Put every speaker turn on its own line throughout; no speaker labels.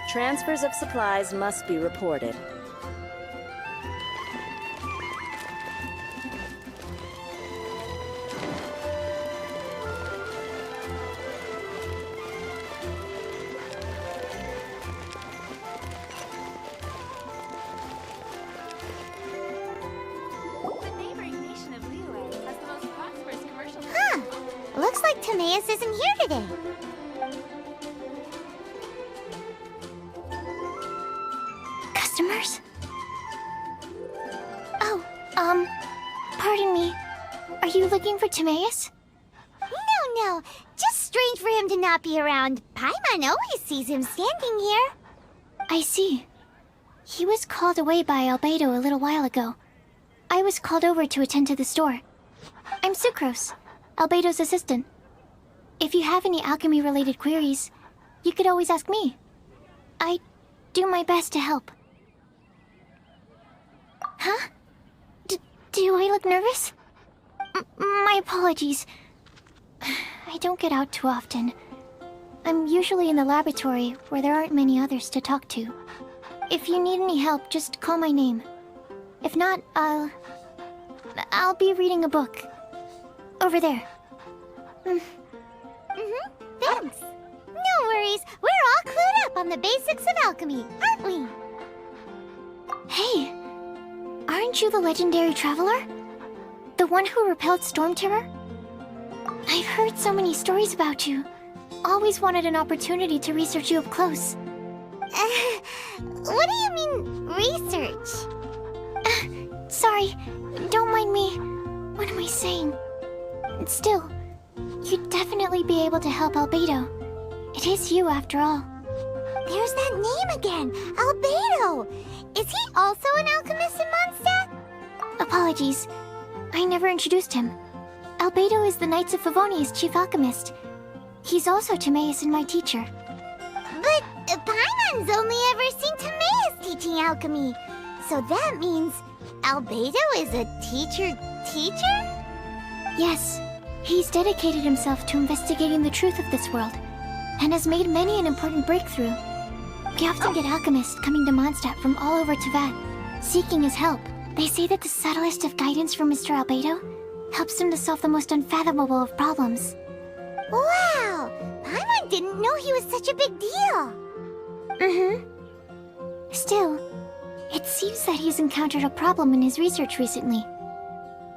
Transfers of supplies must be reported.
Looks like Timaeus isn't here today. Customers? Oh, pardon me. Are you looking for Timaeus? No. Just strange for him to not be around. Paimon always sees him standing here. I see. He was called away by Albedo a little while ago. I was called over to attend to the store. I'm Sucrose, Albedo's assistant. If you have any alchemy-related queries, you could always ask me. I do my best to help. Huh? Do I look nervous? My apologies. I don't get out too often. I'm usually in the laboratory where there aren't many others to talk to. If you need any help, just call my name. If not, I'll be reading a book. Over there. Thanks. No worries. We're all clued up on the basics of alchemy, aren't we? Hey, aren't you the legendary traveler? The one who repelled Storm Terror? I've heard so many stories about you. Always wanted an opportunity to research you up close. What do you mean, research? Sorry, don't mind me. What am I saying? Still, you'd definitely be able to help Albedo. It is you, after all. There's that name again, Albedo! Is he also an alchemist in Mondstadt? Apologies, I never introduced him. Albedo is the Knights of Favonia's chief alchemist. He's also Timaeus and my teacher. But Paimon's only ever seen Timaeus teaching alchemy. So that means Albedo is a teacher? Yes. He's dedicated himself to investigating the truth of this world, and has made many an important breakthrough. We often get alchemists coming to Mondstadt from all over Teyvat, seeking his help. They say that the subtlest of guidance from Mr. Albedo helps him to solve the most unfathomable of problems. Wow! Paimon didn't know he was such a big deal! Still, it seems that he's encountered a problem in his research recently.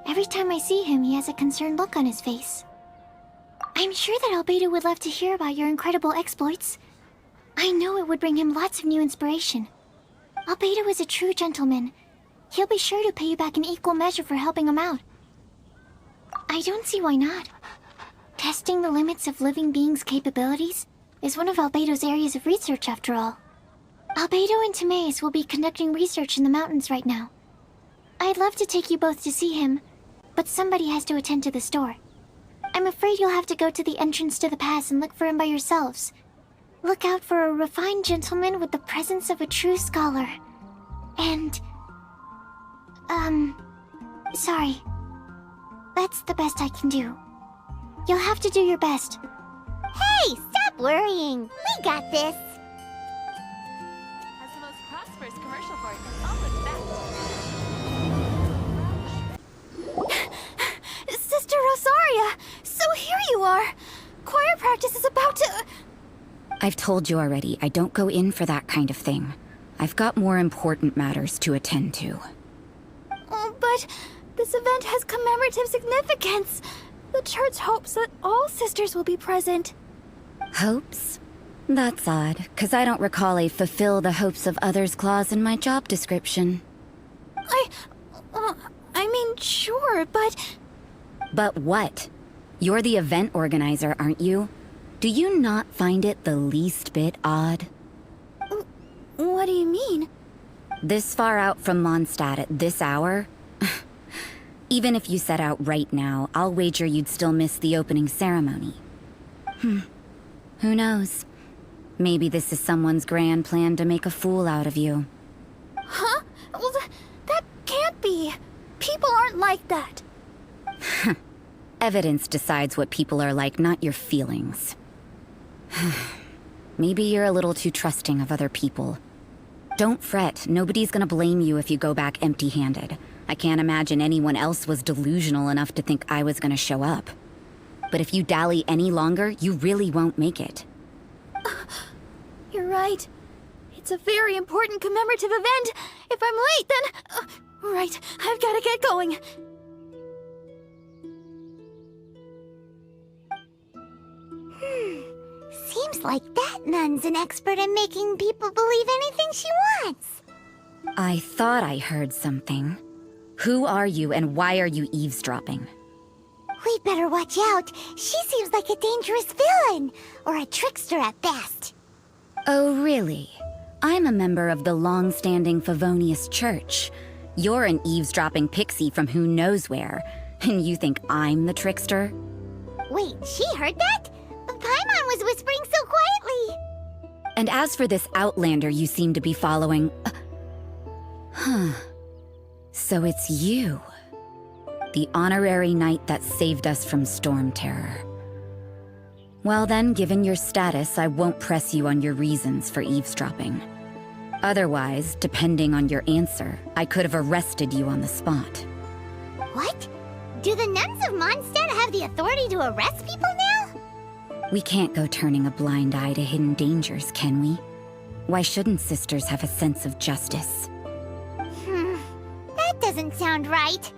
Every time I see him, he has a concerned look on his face. I'm sure that Albedo would love to hear about your incredible exploits. I know it would bring him lots of new inspiration. Albedo is a true gentleman. He'll be sure to pay you back in equal measure for helping him out. I don't see why not. Testing the limits of living beings' capabilities is one of Albedo's areas of research, after all. Albedo and Timaeus will be conducting research in the mountains right now. I'd love to take you both to see him, but somebody has to attend to the store. I'm afraid you'll have to go to the entrance to the pass and look for him by yourselves. Look out for a refined gentleman with the presence of a true scholar. And... sorry. That's the best I can do. You'll have to do your best. Hey, stop worrying! We got this!
As the most prosperous commercial port in all of Teyvat.
Sister Rosaria! So here you are! Choir practice is about to...
I've told you already, I don't go in for that kind of thing. I've got more important matters to attend to.
Oh, but this event has commemorative significance. The church hopes that all sisters will be present.
Hopes? That's odd, 'cause I don't recall a fulfill the hopes of others clause in my job description.
I mean, sure, but...
But what? You're the event organizer, aren't you? Do you not find it the least bit odd?
What do you mean?
This far out from Mondstadt at this hour? Even if you set out right now, I'll wager you'd still miss the opening ceremony. Who knows? Maybe this is someone's grand plan to make a fool out of you.
Huh? Well, that can't be. People aren't like that.
Evidence decides what people are like, not your feelings. Maybe you're a little too trusting of other people. Don't fret, nobody's gonna blame you if you go back empty-handed. I can't imagine anyone else was delusional enough to think I was gonna show up. But if you dally any longer, you really won't make it.
You're right. It's a very important commemorative event. If I'm late, then... right, I've gotta get going. Seems like that nun's an expert in making people believe anything she wants.
I thought I heard something. Who are you and why are you eavesdropping?
We'd better watch out. She seems like a dangerous villain, or a trickster at best.
Oh, really? I'm a member of the long-standing Favonius Church. You're an eavesdropping pixie from who knows where, and you think I'm the trickster?
Wait, she heard that? Paimon was whispering so quietly.
And as for this outlander you seem to be following... huh. So it's you. The honorary knight that saved us from storm terror. Well then, given your status, I won't press you on your reasons for eavesdropping. Otherwise, depending on your answer, I could have arrested you on the spot.
What? Do the nuns of Mondstadt have the authority to arrest people now?
We can't go turning a blind eye to hidden dangers, can we? Why shouldn't sisters have a sense of justice?
That doesn't sound right.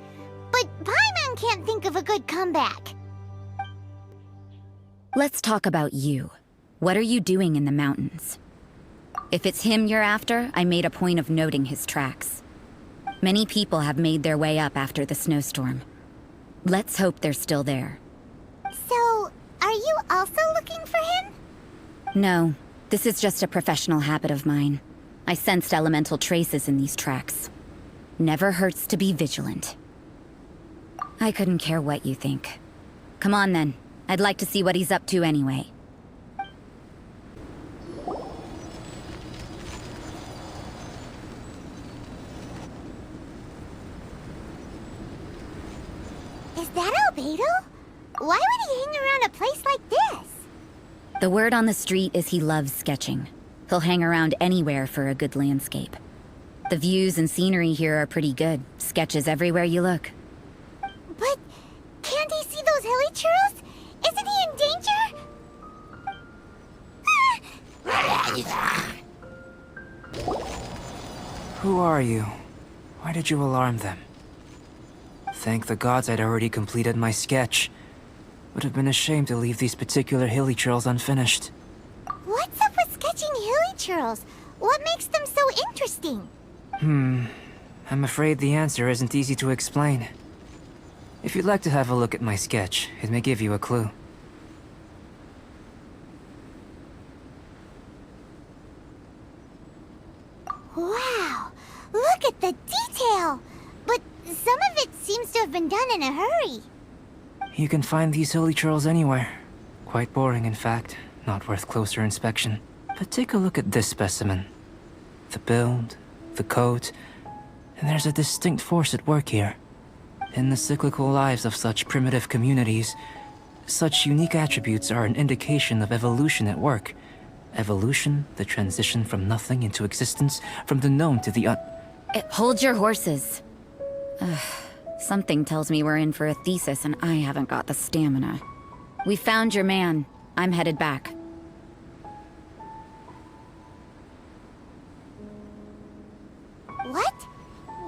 But Paimon can't think of a good comeback.
Let's talk about you. What are you doing in the mountains? If it's him you're after, I made a point of noting his tracks. Many people have made their way up after the snowstorm. Let's hope they're still there.
So, are you also looking for him?
No, this is just a professional habit of mine. I sensed elemental traces in these tracks. Never hurts to be vigilant. I couldn't care what you think. Come on then. I'd like to see what he's up to anyway.
Is that Albedo? Why would he hang around a place like this?
The word on the street is he loves sketching. He'll hang around anywhere for a good landscape. The views and scenery here are pretty good. Sketches everywhere you look.
But can't he see those hilichurls? Isn't he in danger?
Who are you? Why did you alarm them? Thank the gods I'd already completed my sketch. Would have been a shame to leave these particular hilichurls unfinished.
What's up with sketching hilichurls? What makes them so interesting?
I'm afraid the answer isn't easy to explain. If you'd like to have a look at my sketch, it may give you a clue.
Wow! Look at the detail! But some of it seems to have been done in a hurry.
You can find these hilichurls anywhere. Quite boring, in fact. Not worth closer inspection. But take a look at this specimen. The build, the coat, and there's a distinct force at work here. In the cyclical lives of such primitive communities, such unique attributes are an indication of evolution at work. Evolution, the transition from nothing into existence, from the known to the
Hold your horses. Something tells me we're in for a thesis and I haven't got the stamina. We found your man. I'm headed back.
What?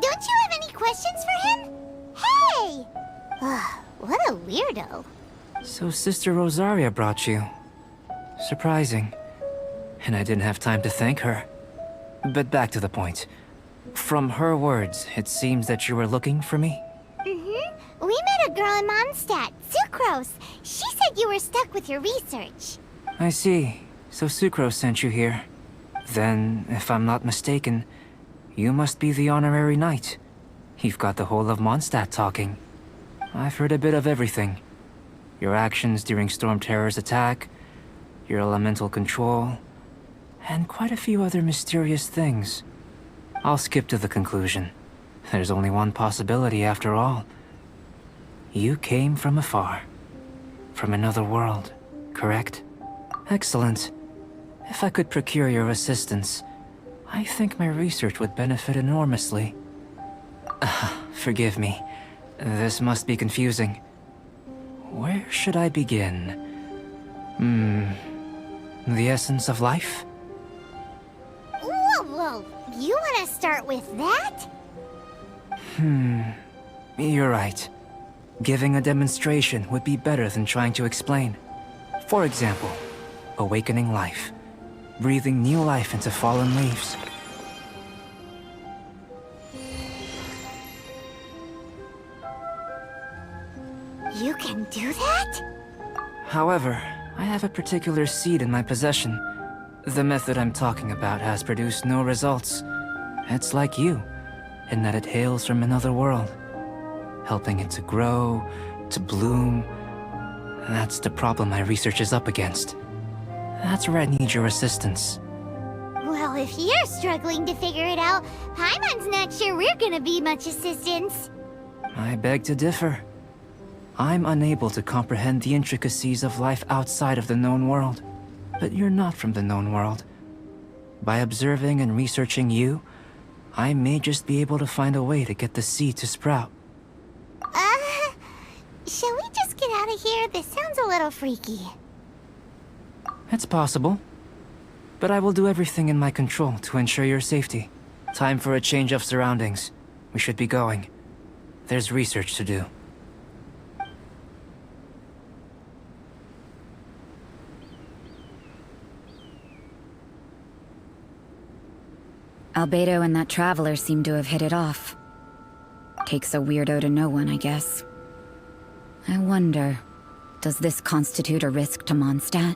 Don't you have any questions for him? Hey! What a weirdo.
So Sister Rosaria brought you. Surprising. And I didn't have time to thank her. But back to the point. From her words, it seems that you were looking for me?
We met a girl in Mondstadt, Sucrose. She said you were stuck with your research.
I see. So Sucrose sent you here. Then, if I'm not mistaken, you must be the honorary knight. You've got the whole of Mondstadt talking. I've heard a bit of everything. Your actions during Storm Terror's attack, your elemental control, and quite a few other mysterious things. I'll skip to the conclusion. There's only one possibility after all. You came from afar. From another world, correct? Excellent. If I could procure your assistance, I think my research would benefit enormously. Forgive me. This must be confusing. Where should I begin? The essence of life?
Whoa, you wanna start with that?
You're right. Giving a demonstration would be better than trying to explain. For example, awakening life. Breathing new life into fallen leaves.
You can do that?
However, I have a particular seed in my possession. The method I'm talking about has produced no results. It's like you, in that it hails from another world. Helping it to grow, to bloom. That's the problem my research is up against. That's where I need your assistance.
Well, if you're struggling to figure it out, Paimon's not sure we're gonna be much assistance.
I beg to differ. I'm unable to comprehend the intricacies of life outside of the known world. But you're not from the known world. By observing and researching you, I may just be able to find a way to get the seed to sprout.
Shall we just get out of here? This sounds a little freaky.
It's possible. But I will do everything in my control to ensure your safety. Time for a change of surroundings. We should be going. There's research to do.
Albedo and that traveler seem to have hit it off. Takes a weirdo to know one, I guess. I wonder, does this constitute a risk to Mondstadt?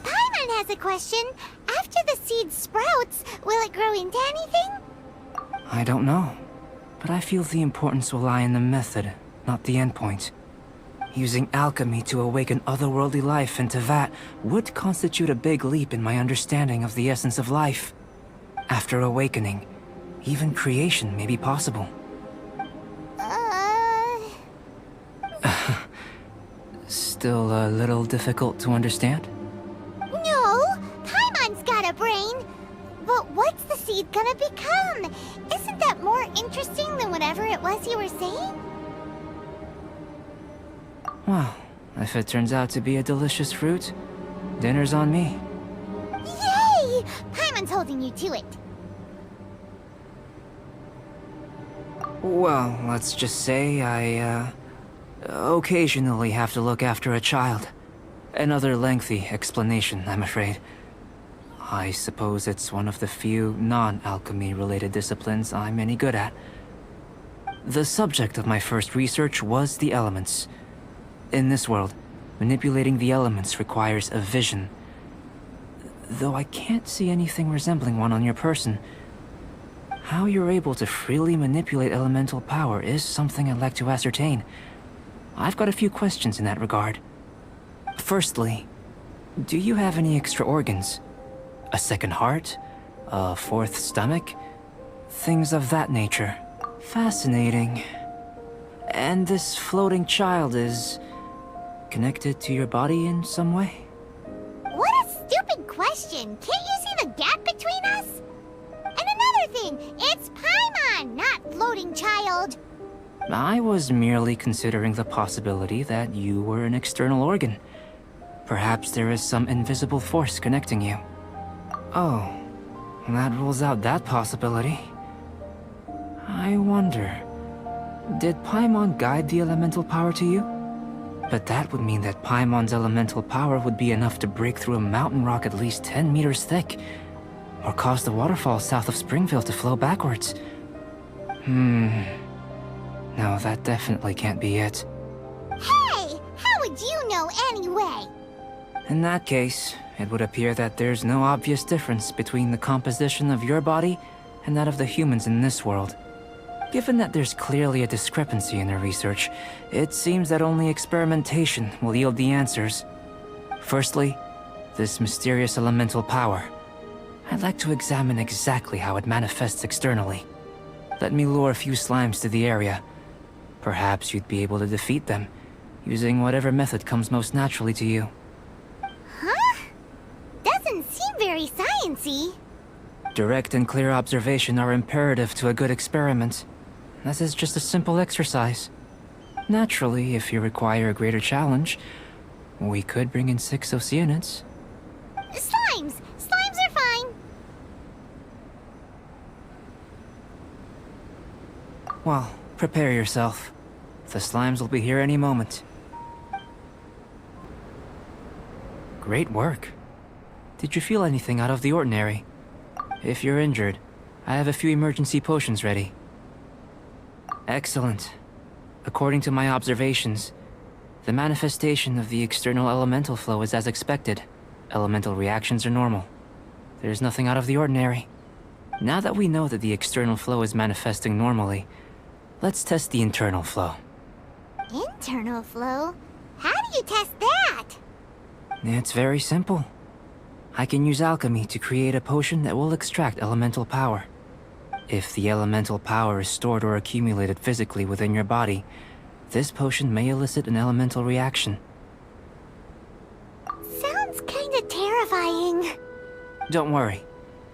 Paimon has a question. After the seed sprouts, will it grow into anything?
I don't know. But I feel the importance will lie in the method, not the endpoint. Using alchemy to awaken otherworldly life into that would constitute a big leap in my understanding of the essence of life. After awakening, even creation may be possible. Still a little difficult to understand?
No, Paimon's got a brain. But what's the seed gonna become? Isn't that more interesting than whatever it was you were saying?
Well, if it turns out to be a delicious fruit, dinner's on me.
Yay! Paimon's holding you to it.
Well, let's just say I, occasionally have to look after a child. Another lengthy explanation, I'm afraid. I suppose it's one of the few non-alchemy related disciplines I'm any good at. The subject of my first research was the elements. In this world, manipulating the elements requires a vision. Though I can't see anything resembling one on your person. How you're able to freely manipulate elemental power is something I'd like to ascertain. I've got a few questions in that regard. Firstly, do you have any extra organs? A second heart? A fourth stomach? Things of that nature. Fascinating. And this floating child is connected to your body in some way?
What a stupid question! Can't you see the gap between us? And another thing, it's Paimon, not floating child.
I was merely considering the possibility that you were an external organ. Perhaps there is some invisible force connecting you. Oh, that rules out that possibility. I wonder, did Paimon guide the elemental power to you? But that would mean that Paimon's elemental power would be enough to break through a mountain rock at least 10 meters thick, or cause the waterfall south of Springville to flow backwards. No, that definitely can't be it.
Hey! How would you know anyway?
In that case, it would appear that there's no obvious difference between the composition of your body and that of the humans in this world. Given that there's clearly a discrepancy in their research, it seems that only experimentation will yield the answers. Firstly, this mysterious elemental power. I'd like to examine exactly how it manifests externally. Let me lure a few slimes to the area. Perhaps you'd be able to defeat them, using whatever method comes most naturally to you.
Huh? Doesn't seem very sciencey.
Direct and clear observation are imperative to a good experiment. This is just a simple exercise. Naturally, if you require a greater challenge, we could bring in 6 Oceanids.
Slimes! Slimes are fine!
Well, prepare yourself. The slimes will be here any moment. Great work. Did you feel anything out of the ordinary? If you're injured, I have a few emergency potions ready. Excellent. According to my observations, the manifestation of the external elemental flow is as expected. Elemental reactions are normal. There's nothing out of the ordinary. Now that we know that the external flow is manifesting normally, let's test the internal flow.
Internal flow? How do you test that?
It's very simple. I can use alchemy to create a potion that will extract elemental power. If the elemental power is stored or accumulated physically within your body, this potion may elicit an elemental reaction.
Sounds kinda terrifying.
Don't worry.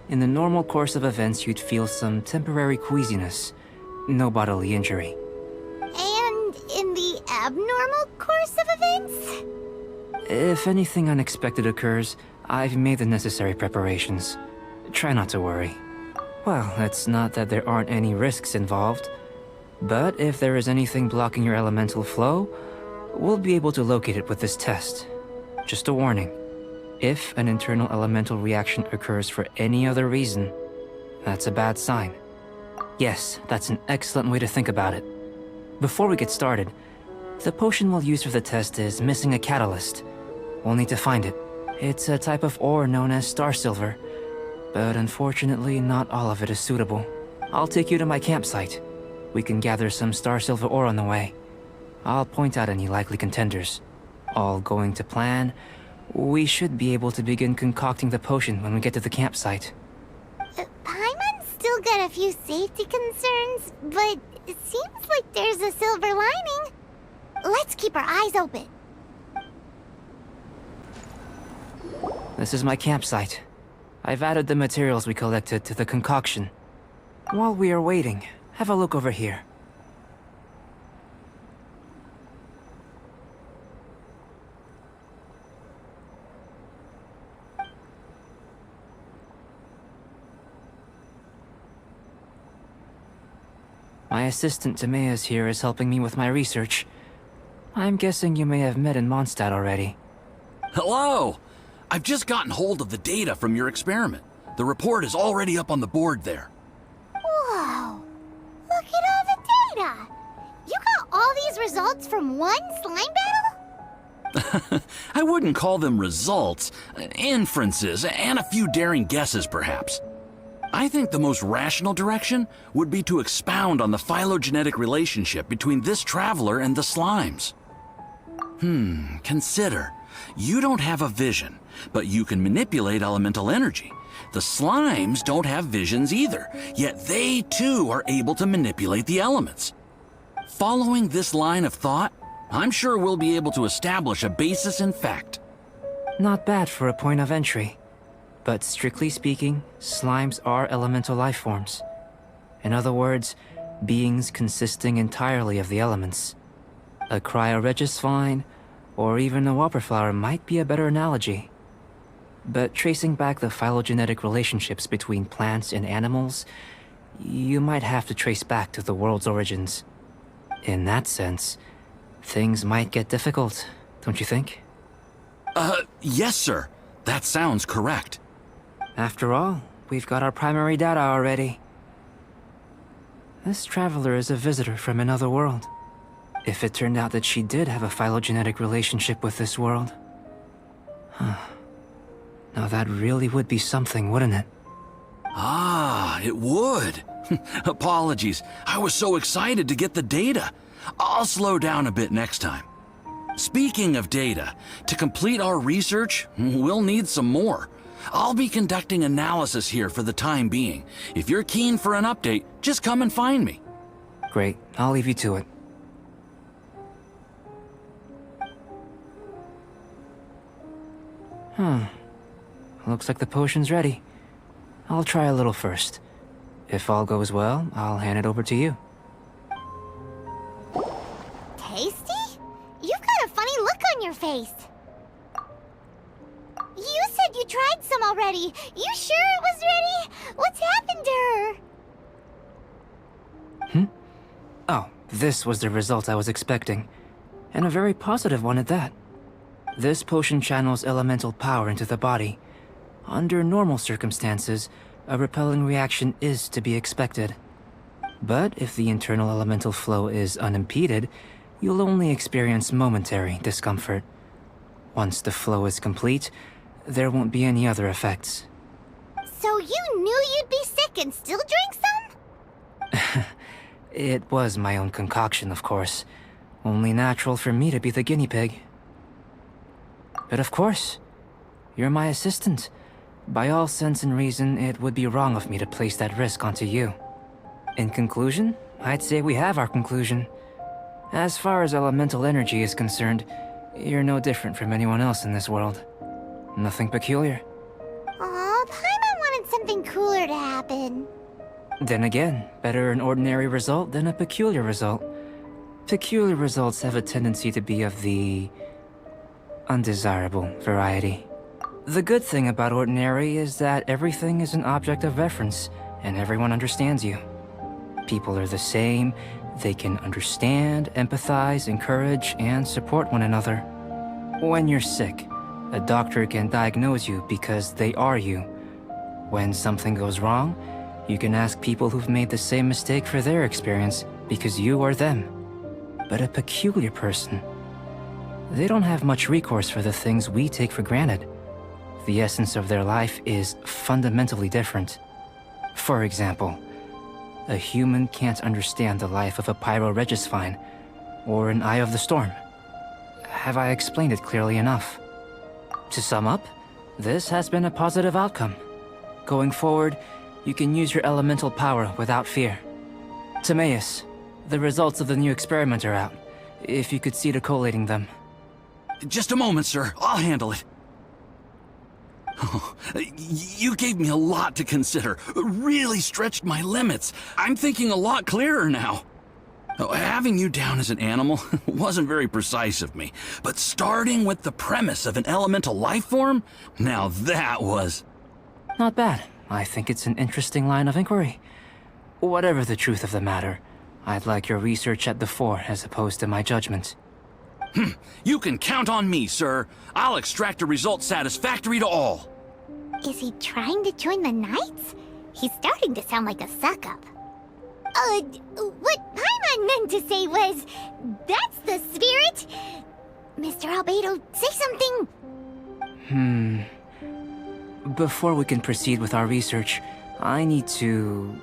In the normal course of events, you'd feel some temporary queasiness. No bodily injury.
And in the abnormal course of events?
If anything unexpected occurs, I've made the necessary preparations. Try not to worry. Well, it's not that there aren't any risks involved. But if there is anything blocking your elemental flow, we'll be able to locate it with this test. Just a warning. If an internal elemental reaction occurs for any other reason, that's a bad sign. Yes, that's an excellent way to think about it. Before we get started, the potion we'll use for the test is missing a catalyst. We'll need to find it. It's a type of ore known as star silver, but unfortunately not all of it is suitable. I'll take you to my campsite. We can gather some star silver ore on the way. I'll point out any likely contenders. All going to plan, we should be able to begin concocting the potion when we get to the campsite.
Paimon's still got a few safety concerns, but it seems like there's a silver lining. Let's keep our eyes open.
This is my campsite. I've added the materials we collected to the concoction. While we are waiting, have a look over here. My assistant Timaeus here is helping me with my research. I'm guessing you may have met in Mondstadt already.
Hello! I've just gotten hold of the data from your experiment. The report is already up on the board there.
Whoa! Look at all the data! You got all these results from one slime battle?
I wouldn't call them results, inferences, and a few daring guesses perhaps. I think the most rational direction would be to expound on the phylogenetic relationship between this traveler and the slimes. Consider. You don't have a vision, but you can manipulate elemental energy. The slimes don't have visions either, yet they too are able to manipulate the elements. Following this line of thought, I'm sure we'll be able to establish a basis in fact.
Not bad for a point of entry. But strictly speaking, slimes are elemental life forms. In other words, beings consisting entirely of the elements. A cryoregisvine, or even a whopperflower might be a better analogy. But tracing back the phylogenetic relationships between plants and animals, you might have to trace back to the world's origins. In that sense, things might get difficult, don't you think?
Yes, sir. That sounds correct.
After all, we've got our primary data already. This traveler is a visitor from another world. If it turned out that she did have a phylogenetic relationship with this world. Now that really would be something, wouldn't it?
Ah, it would. Apologies. I was so excited to get the data. I'll slow down a bit next time. Speaking of data, to complete our research, we'll need some more. I'll be conducting analysis here for the time being. If you're keen for an update, just come and find me.
Great, I'll leave you to it. Looks like the potion's ready. I'll try a little first. If all goes well, I'll hand it over to you.
Tasty? You've got a funny look on your face. You said you tried some already. You sure it was ready? What's happened to her?
Oh, this was the result I was expecting. And a very positive one at that. This potion channels elemental power into the body. Under normal circumstances, a repelling reaction is to be expected. But if the internal elemental flow is unimpeded, you'll only experience momentary discomfort. Once the flow is complete, there won't be any other effects.
So you knew you'd be sick and still drank some?
It was my own concoction, of course. Only natural for me to be the guinea pig. But of course, you're my assistant. By all sense and reason, it would be wrong of me to place that risk onto you. In conclusion, I'd say we have our conclusion. As far as elemental energy is concerned, you're no different from anyone else in this world. Nothing peculiar.
Aw, Paimon wanted something cooler to happen.
Then again, better an ordinary result than a peculiar result. Peculiar results have a tendency to be of the undesirable variety. The good thing about ordinary is that everything is an object of reference, and everyone understands you. People are the same, they can understand, empathize, encourage, and support one another. When you're sick, a doctor can diagnose you because they are you. When something goes wrong, you can ask people who've made the same mistake for their experience because you are them. But a peculiar person, they don't have much recourse for the things we take for granted. The essence of their life is fundamentally different. For example, a human can't understand the life of a pyro-regisvine or an Eye of the Storm. Have I explained it clearly enough? To sum up, this has been a positive outcome. Going forward, you can use your elemental power without fear. Timaeus, the results of the new experiment are out. If you could see to collating them.
Just a moment, sir. I'll handle it. Oh, you gave me a lot to consider. Really stretched my limits. I'm thinking a lot clearer now. Having you down as an animal wasn't very precise of me, but starting with the premise of an elemental life form, now that was...
Not bad. I think it's an interesting line of inquiry. Whatever the truth of the matter, I'd like your research at the fore as opposed to my judgment.
You can count on me, sir. I'll extract a result satisfactory to all.
Is he trying to join the Knights? He's starting to sound like a suck-up. What Paimon meant to say was, that's the spirit. Mr. Albedo, say something.
Before we can proceed with our research, I need to...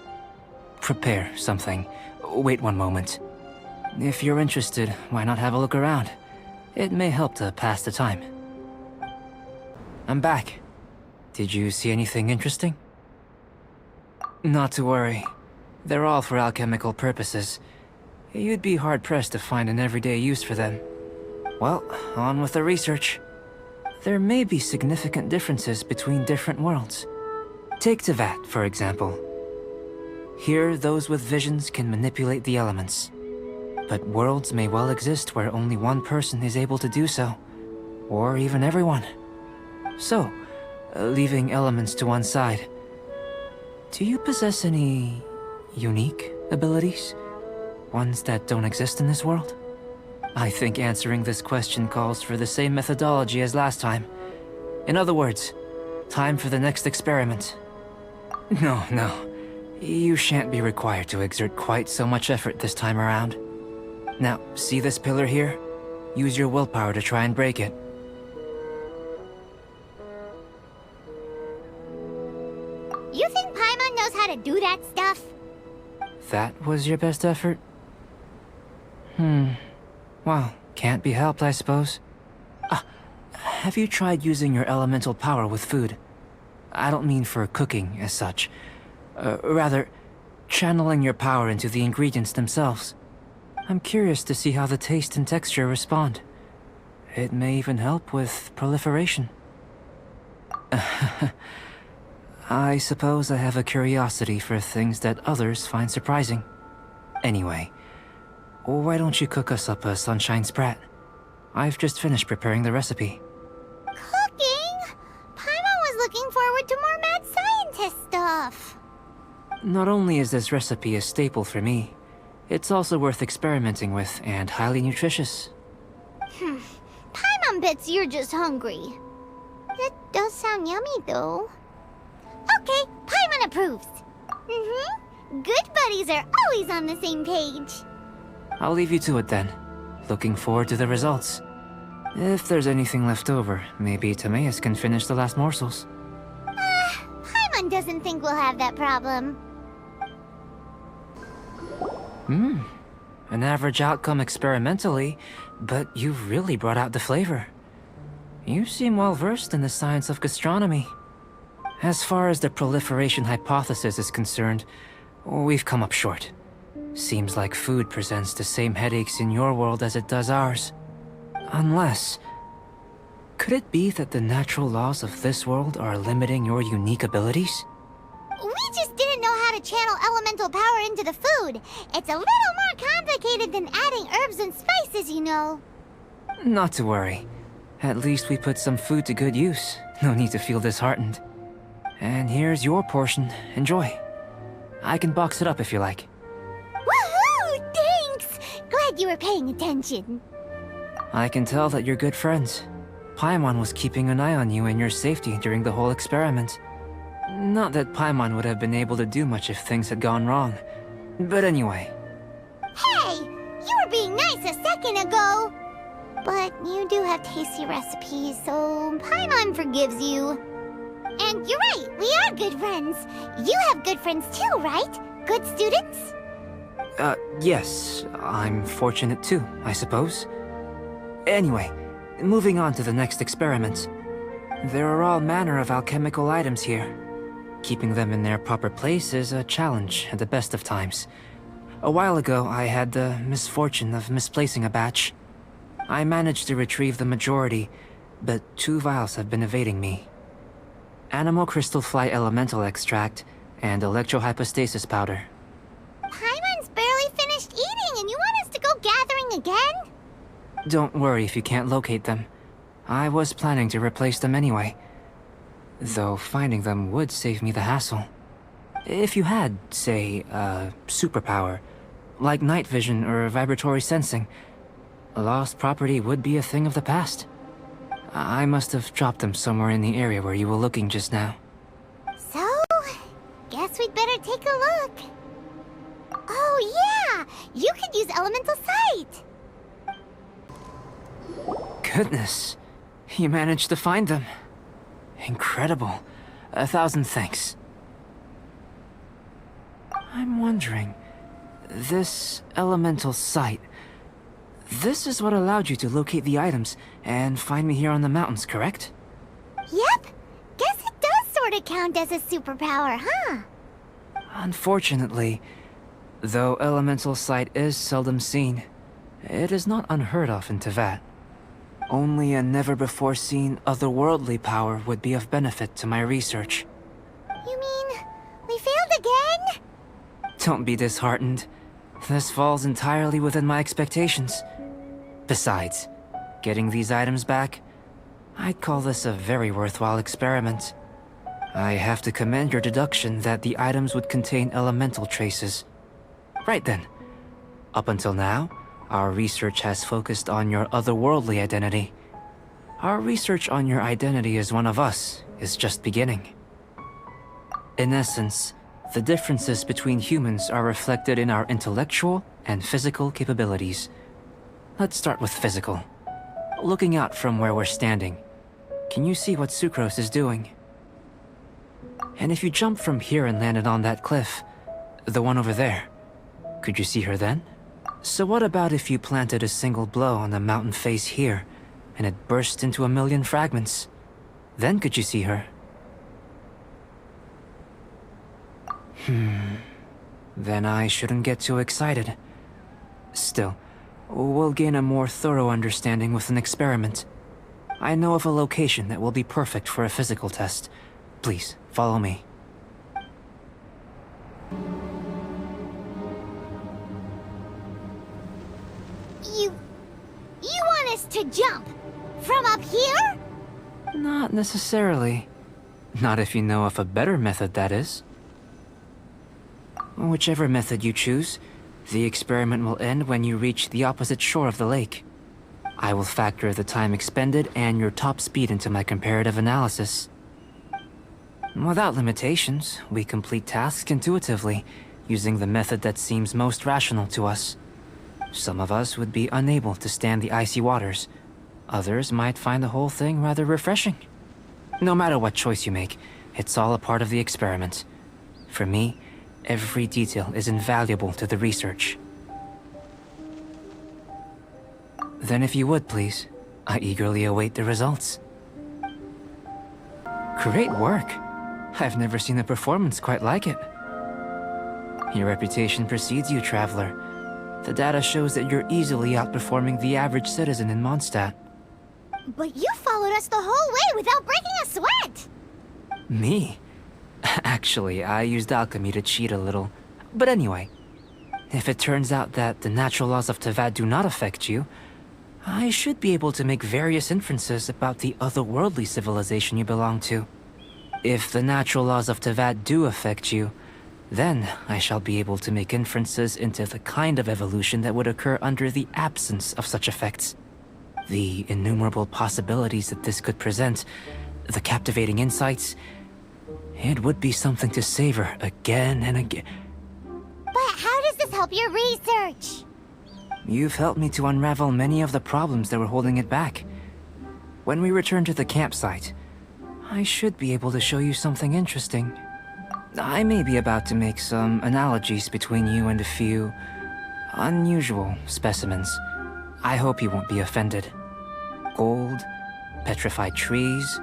prepare something. Wait one moment. If you're interested, why not have a look around? It may help to pass the time. I'm back. Did you see anything interesting? Not to worry. They're all for alchemical purposes. You'd be hard-pressed to find an everyday use for them. Well, on with the research. There may be significant differences between different worlds. Take Tevat, for example. Here, those with visions can manipulate the elements. But worlds may well exist where only one person is able to do so. Or even everyone. So, leaving elements to one side, do you possess any unique abilities? Ones that don't exist in this world? I think answering this question calls for the same methodology as last time. In other words, time for the next experiment. No. You shan't be required to exert quite so much effort this time around. Now, see this pillar here? Use your willpower to try and break it.
You think Paimon knows how to do that stuff?
That was your best effort? Well, can't be helped, I suppose. Have you tried using your elemental power with food? I don't mean for cooking, as such. Rather, channeling your power into the ingredients themselves. I'm curious to see how the taste and texture respond. It may even help with proliferation. I suppose I have a curiosity for things that others find surprising. Anyway, why don't you cook us up a sunshine sprat? I've just finished preparing the recipe.
Cooking? Paimon was looking forward to more mad scientist stuff.
Not only is this recipe a staple for me, it's also worth experimenting with and highly nutritious.
Paimon bets you're just hungry. That does sound yummy, though. Okay, Paimon approves. Good buddies are always on the same page.
I'll leave you to it then. Looking forward to the results. If there's anything left over, maybe Timaeus can finish the last morsels.
Paimon doesn't think we'll have that problem.
An average outcome experimentally, but you've really brought out the flavor. You seem well versed in the science of gastronomy. As far as the proliferation hypothesis is concerned, we've come up short. Seems like food presents the same headaches in your world as it does ours. Unless... could it be that the natural laws of this world are limiting your unique abilities?
We just didn't know how to channel elemental power into the food. It's a little more complicated than adding herbs and spices, you know.
Not to worry. At least we put some food to good use. No need to feel disheartened. And here's your portion. Enjoy. I can box it up if you like.
Woohoo! Thanks! Glad you were paying attention.
I can tell that you're good friends. Paimon was keeping an eye on you and your safety during the whole experiment. Not that Paimon would have been able to do much if things had gone wrong. But anyway.
Hey! You were being nice a second ago! But you do have tasty recipes, so Paimon forgives you. And you're right, we are good friends. You have good friends too, right? Good students?
Yes. I'm fortunate too, I suppose. Anyway, moving on to the next experiment. There are all manner of alchemical items here. Keeping them in their proper place is a challenge at the best of times. A while ago, I had the misfortune of misplacing a batch. I managed to retrieve the majority, but 2 vials have been evading me. Animal crystal fly elemental extract and electrohypostasis powder.
Paimon's barely finished eating and you want us to go gathering again?
Don't worry if you can't locate them. I was planning to replace them anyway. Though finding them would save me the hassle. If you had, say, a superpower, like night vision or vibratory sensing, lost property would be a thing of the past. I must have dropped them somewhere in the area where you were looking just now.
So, guess we'd better take a look. Oh yeah! You could use elemental sight!
Goodness, you managed to find them. Incredible. 1,000 thanks. I'm wondering, this elemental sight, this is what allowed you to locate the items and find me here on the mountains, correct?
Yep! Guess it does sorta count as a superpower, huh?
Unfortunately, though elemental sight is seldom seen, it is not unheard of in Teyvat. Only a never-before-seen otherworldly power would be of benefit to my research.
You mean, we failed again?
Don't be disheartened. This falls entirely within my expectations. Besides, getting these items back, I'd call this a very worthwhile experiment. I have to commend your deduction that the items would contain elemental traces. Right then. Up until now, our research has focused on your otherworldly identity. Our research on your identity as one of us is just beginning. In essence, the differences between humans are reflected in our intellectual and physical capabilities. Let's start with physical. Looking out from where we're standing, can you see what Sucrose is doing? And if you jump from here and landed on that cliff, the one over there, could you see her then? So what about if you planted a single blow on the mountain face here, and it burst into 1,000,000 fragments? Then could you see her? Then I shouldn't get too excited. Still, we'll gain a more thorough understanding with an experiment. I know of a location that will be perfect for a physical test. Please, follow me.
You want us to jump? From up here?
Not necessarily. Not if you know of a better method, that is. Whichever method you choose, the experiment will end when you reach the opposite shore of the lake. I will factor the time expended and your top speed into my comparative analysis. Without limitations, we complete tasks intuitively, using the method that seems most rational to us. Some of us would be unable to stand the icy waters. Others might find the whole thing rather refreshing. No matter what choice you make, it's all a part of the experiment. For me, every detail is invaluable to the research. Then if you would, please, I eagerly await the results. Great work. I've never seen a performance quite like it. Your reputation precedes you, Traveler. The data shows that you're easily outperforming the average citizen in Mondstadt.
But you followed us the whole way without breaking a sweat!
Me? Actually, I used alchemy to cheat a little. But anyway, if it turns out that the natural laws of Teyvat do not affect you, I should be able to make various inferences about the otherworldly civilization you belong to. If the natural laws of Teyvat do affect you, then I shall be able to make inferences into the kind of evolution that would occur under the absence of such effects. The innumerable possibilities that this could present, the captivating insights, it would be something to savor again and again.
But how does this help your research?
You've helped me to unravel many of the problems that were holding it back. When we return to the campsite, I should be able to show you something interesting. I may be about to make some analogies between you and a few unusual specimens. I hope you won't be offended. Gold, petrified trees,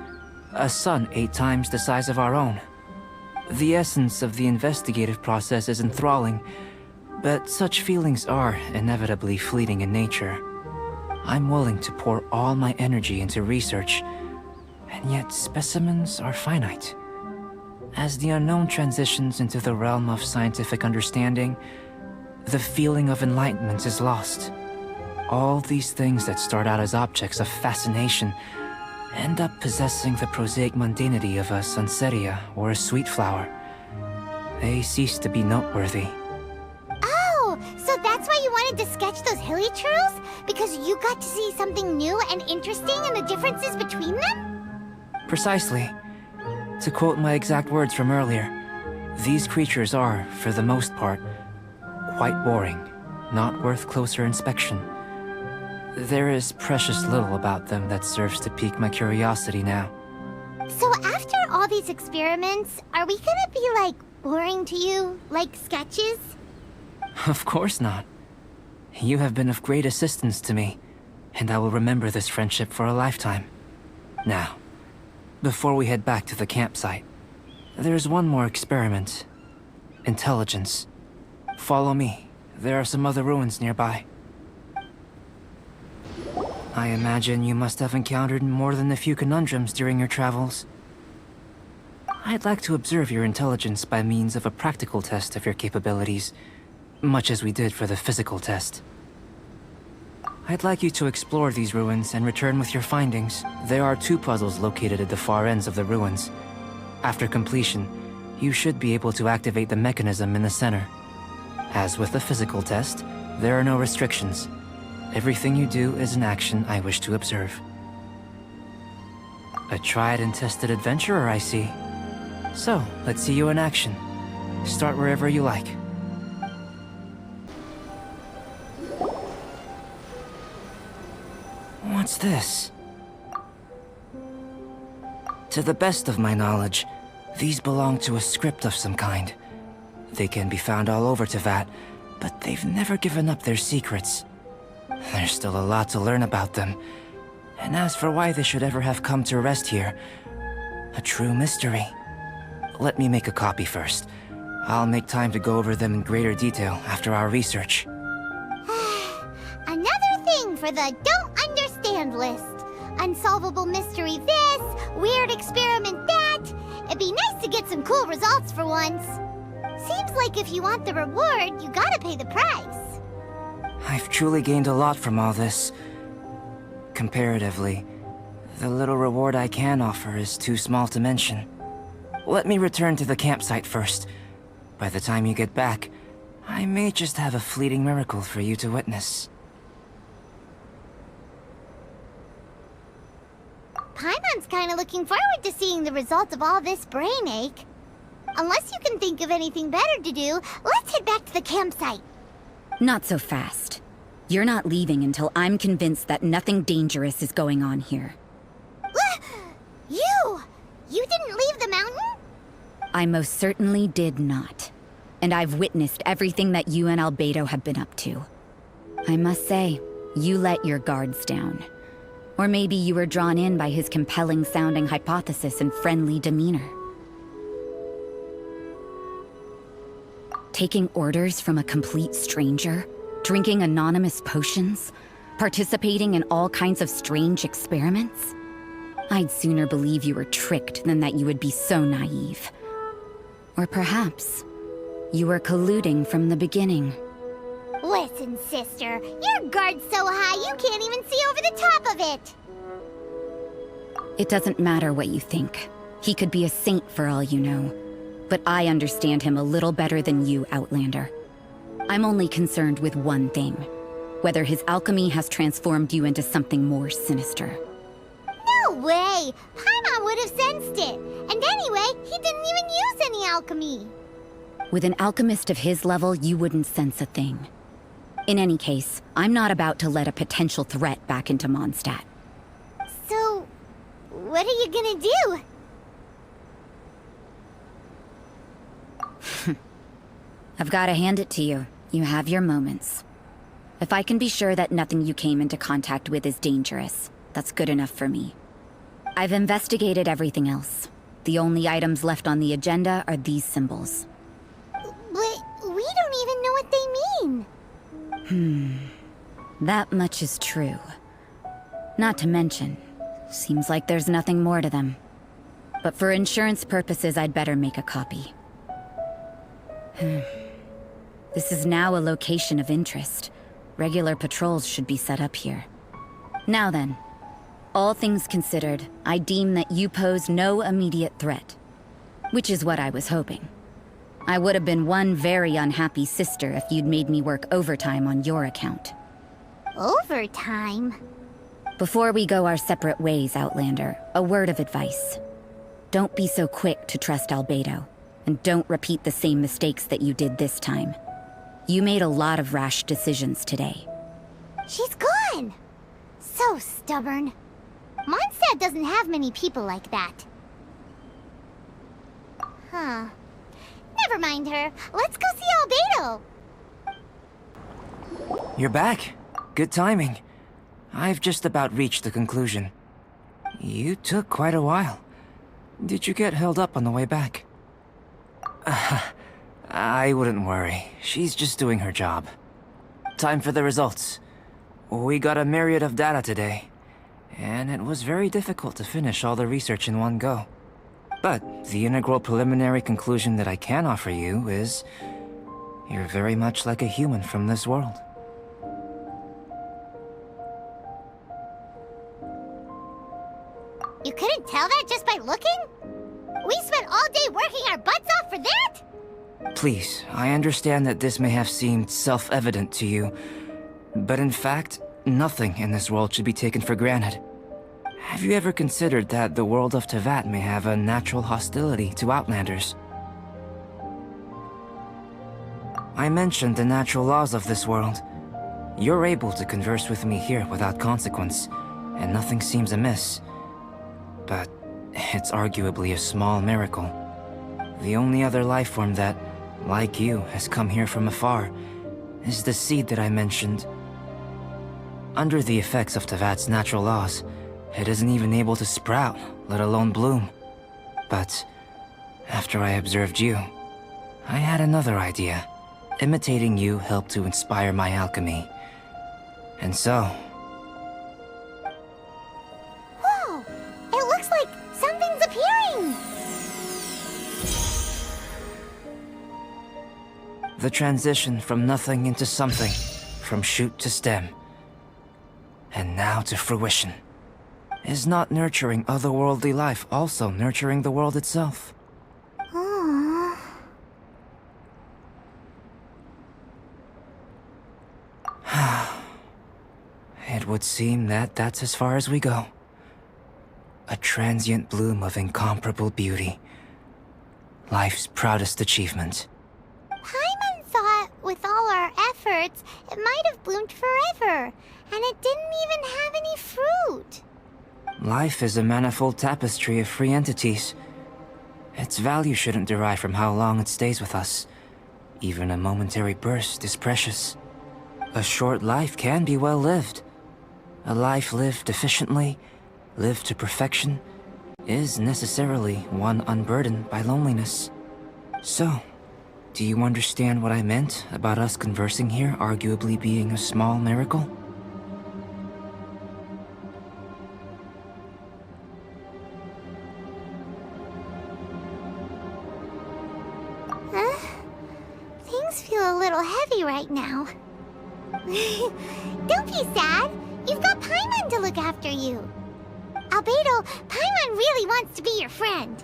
a sun 8 times the size of our own. The essence of the investigative process is enthralling, but such feelings are inevitably fleeting in nature. I'm willing to pour all my energy into research, and yet specimens are finite. As the unknown transitions into the realm of scientific understanding, the feeling of enlightenment is lost. All these things that start out as objects of fascination end up possessing the prosaic mundanity of a sunsetia or a sweet flower. They cease to be noteworthy.
Oh, so that's why you wanted to sketch those hilly trails? Because you got to see something new and interesting and the differences between them?
Precisely. To quote my exact words from earlier, these creatures are, for the most part, quite boring, not worth closer inspection. There is precious little about them that serves to pique my curiosity now.
So after all these experiments, are we gonna be, like, boring to you? Like sketches?
Of course not. You have been of great assistance to me, and I will remember this friendship for a lifetime. Now, before we head back to the campsite, there's one more experiment. Intelligence. Follow me. There are some other ruins nearby. I imagine you must have encountered more than a few conundrums during your travels. I'd like to observe your intelligence by means of a practical test of your capabilities, much as we did for the physical test. I'd like you to explore these ruins and return with your findings. There are 2 puzzles located at the far ends of the ruins. After completion, you should be able to activate the mechanism in the center. As with the physical test, there are no restrictions. Everything you do is an action I wish to observe. A tried and tested adventurer, I see. So, let's see you in action. Start wherever you like. What's this? To the best of my knowledge, these belong to a script of some kind. They can be found all over Teyvat, but they've never given up their secrets. There's still a lot to learn about them. And as for why they should ever have come to rest here, a true mystery. Let me make a copy first. I'll make time to go over them in greater detail after our research.
Another thing for the don't understand list. Unsolvable mystery this, weird experiment that. It'd be nice to get some cool results for once. Seems like if you want the reward, you gotta pay the price.
I've truly gained a lot from all this. Comparatively, the little reward I can offer is too small to mention. Let me return to the campsite first. By the time you get back, I may just have a fleeting miracle for you to witness.
Paimon's kinda looking forward to seeing the result of all this brain ache. Unless you can think of anything better to do, let's head back to the campsite.
Not so fast. You're not leaving until I'm convinced that nothing dangerous is going on here.
You! You didn't leave the mountain?
I most certainly did not. And I've witnessed everything that you and Albedo have been up to. I must say, you let your guards down. Or maybe you were drawn in by his compelling-sounding hypothesis and friendly demeanor. Taking orders from a complete stranger, drinking anonymous potions, participating in all kinds of strange experiments? I'd sooner believe you were tricked than that you would be so naive. Or perhaps, you were colluding from the beginning.
Listen, sister, your guard's so high you can't even see over the top of it!
It doesn't matter what you think. He could be a saint for all you know. But I understand him a little better than you, Outlander. I'm only concerned with one thing. Whether his alchemy has transformed you into something more sinister.
No way! Paimon would have sensed it! And anyway, he didn't even use any alchemy!
With an alchemist of his level, you wouldn't sense a thing. In any case, I'm not about to let a potential threat back into Mondstadt.
So, what are you gonna do?
I've got to hand it to you. You have your moments. If I can be sure that nothing you came into contact with is dangerous, that's good enough for me. I've investigated everything else. The only items left on the agenda are these symbols.
But we don't even know what they mean.
That much is true. Not to mention, seems like there's nothing more to them. But for insurance purposes, I'd better make a copy. This is now a location of interest. Regular patrols should be set up here. Now then, all things considered, I deem that you pose no immediate threat. Which is what I was hoping. I would have been one very unhappy sister if you'd made me work overtime on your account.
Overtime?
Before we go our separate ways, Outlander, a word of advice. Don't be so quick to trust Albedo, and don't repeat the same mistakes that you did this time. You made a lot of rash decisions today.
She's gone! So stubborn. Mondstadt doesn't have many people like that. Huh. Never mind her. Let's go see Albedo!
You're back. Good timing. I've just about reached the conclusion. You took quite a while. Did you get held up on the way back? I wouldn't worry. She's just doing her job. Time for the results. We got a myriad of data today, and it was very difficult to finish all the research in one go. But the integral preliminary conclusion that I can offer you is you're very much like a human from this world.
You couldn't tell that just by looking? We spent all day working our butts off for that?
Please, I understand that this may have seemed self-evident to you, but in fact, nothing in this world should be taken for granted. Have you ever considered that the world of Teyvat may have a natural hostility to Outlanders? I mentioned the natural laws of this world. You're able to converse with me here without consequence, and nothing seems amiss. But it's arguably a small miracle. The only other life form that, like you, has come here from afar is the seed that I mentioned. Under the effects of Teyvat's natural laws, it isn't even able to sprout, let alone bloom. But after I observed you, I had another idea. Imitating you helped to inspire my alchemy. And so... The transition from nothing into something, from shoot to stem, and now to fruition. Is not nurturing otherworldly life also nurturing the world itself?
Aww.
It would seem that that's as far as we go. A transient bloom of incomparable beauty. Life's proudest achievement.
Paimon thought with all our efforts, it might have bloomed forever, and it didn't even have any fruit.
Life is a manifold tapestry of free entities. Its value shouldn't derive from how long it stays with us. Even a momentary burst is precious. A short life can be well lived. A life lived efficiently, lived to perfection, is necessarily one unburdened by loneliness. So, do you understand what I meant about us conversing here arguably being a small miracle?
Huh? Things feel a little heavy right now. Don't be sad. You've got Paimon to look after you. Albedo, Paimon really wants to be your friend.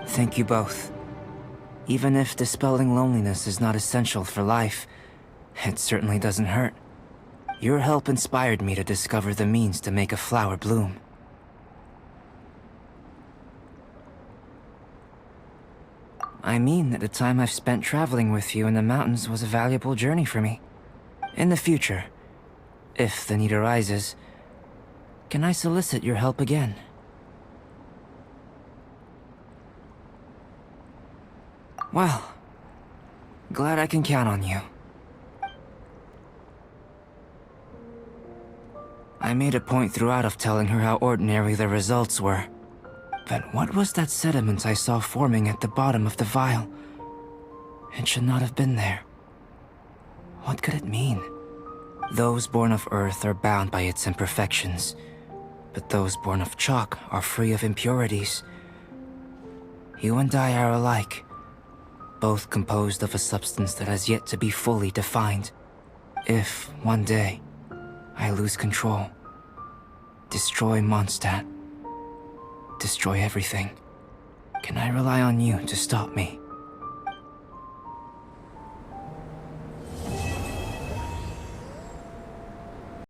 Thank you both. Even if dispelling loneliness is not essential for life, it certainly doesn't hurt. Your help inspired me to discover the means to make a flower bloom. I mean that the time I've spent traveling with you in the mountains was a valuable journey for me. In the future, if the need arises, can I solicit your help again? Well, glad I can count on you. I made a point throughout of telling her how ordinary the results were. But what was that sediment I saw forming at the bottom of the vial? It should not have been there. What could it mean? Those born of Earth are bound by its imperfections, but those born of chalk are free of impurities. You and I are alike, both composed of a substance that has yet to be fully defined. If, one day, I lose control, destroy Mondstadt, destroy everything, can I rely on you to stop me?